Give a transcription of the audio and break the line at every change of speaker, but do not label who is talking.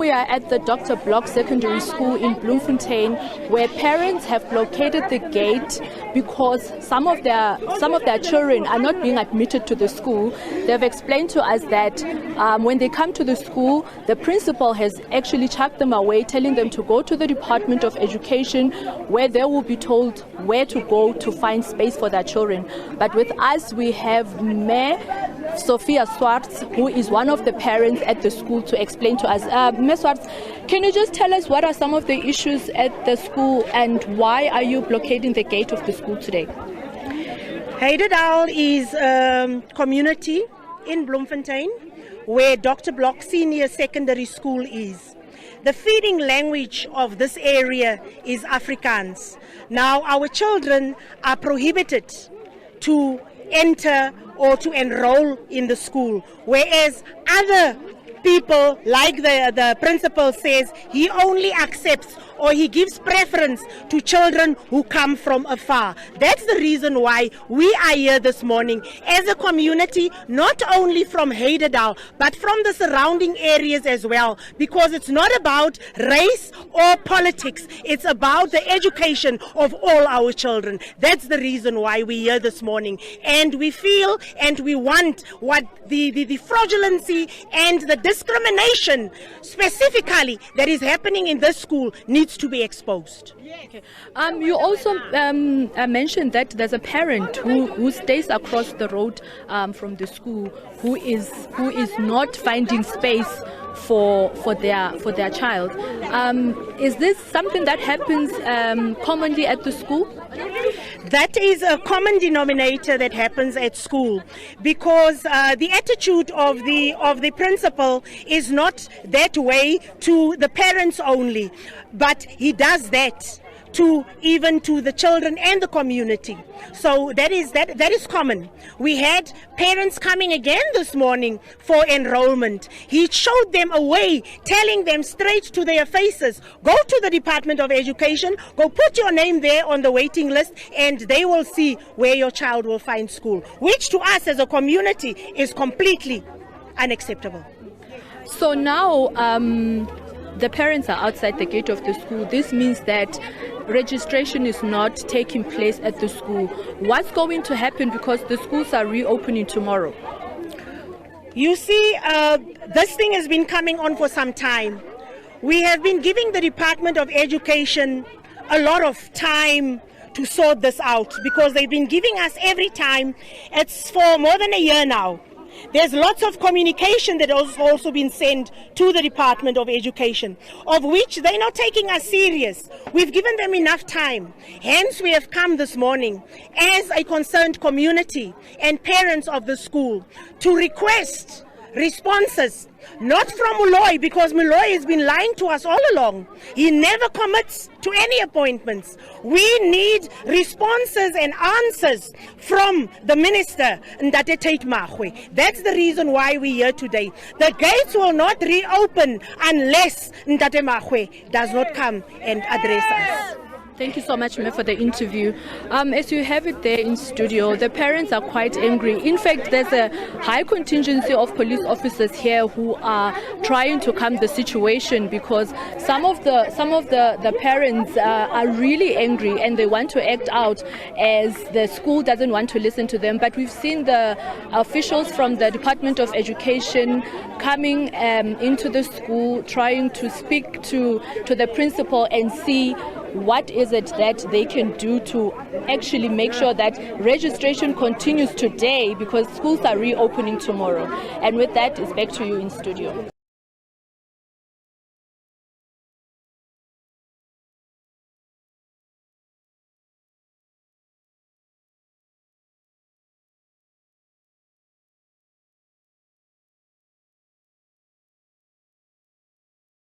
We are at the Dr. Block Secondary School in Bloemfontein, where parents have blockaded the gate because some of their children are not being admitted to the school. They've explained to us that when they come to the school, the principal has actually chucked them away, telling them to go to the Department of Education, where they will be told where to go to find space for their children. But with us, we have Sophia Swartz, who is one of the parents at the school, to explain to us. Ms. Swartz, can you just tell us what are some of the issues at the school and why are you blockading the gate of the school today?
Heidedal is a community in Bloemfontein where Dr. Block Senior Secondary School is. The feeding language of this area is Afrikaans. Now, our children are prohibited to enter or to enroll in the school, whereas other people, like the principal says, he only accepts or he gives preference to children who come from afar. That's the reason why we are here this morning as a community, not only from Heidedal, but from the surrounding areas as well, because it's not about race or politics. It's about the education of all our children. That's the reason why we're here this morning. And we feel and we want what the fraudulency and the discrimination specifically that is happening in this school needs to be exposed.
Okay. You also mentioned that there's a parent who stays across the road from the school who is not finding space for their child. Is this something that happens commonly at the school?
That is a common denominator that happens at school, because the attitude of the principal is not that way to the parents only, but he does that even to the children and the community. So that is common. We had parents coming again this morning for enrollment. He showed them a way, telling them straight to their faces, go to the Department of Education, go put your name there on the waiting list, and they will see where your child will find school, which to us as a community is completely unacceptable.
So now the parents are outside the gate of the school. This means that registration is not taking place at the school. What's going to happen, because the schools are reopening tomorrow?
You see, this thing has been coming on for some time. We have been giving the Department of Education a lot of time to sort this out, because they've been giving us every time. It's for more than a year now. There's lots of communication that has also been sent to the Department of Education, of which they're not taking us serious. We've given them enough time. Hence, we have come this morning as a concerned community and parents of the school to request responses, not from Moloi, because Moloi has been lying to us all along. He never commits to any appointments. We need responses and answers from the Minister, Tate Makgoe. That's the reason why we're here today. The gates will not reopen unless Tate Makgoe does not come and address us.
Thank you so much, Ma'am, for the interview. As you have it there in studio, the parents are quite angry. In fact, there's a high contingency of police officers here who are trying to calm the situation, because some of the parents are really angry and they want to act out as the school doesn't want to listen to them. But we've seen the officials from the Department of Education coming into the school, trying to speak to the principal and see what is it that they can do to actually make sure that registration continues today, because schools are reopening tomorrow. And with that, it's back to you in studio.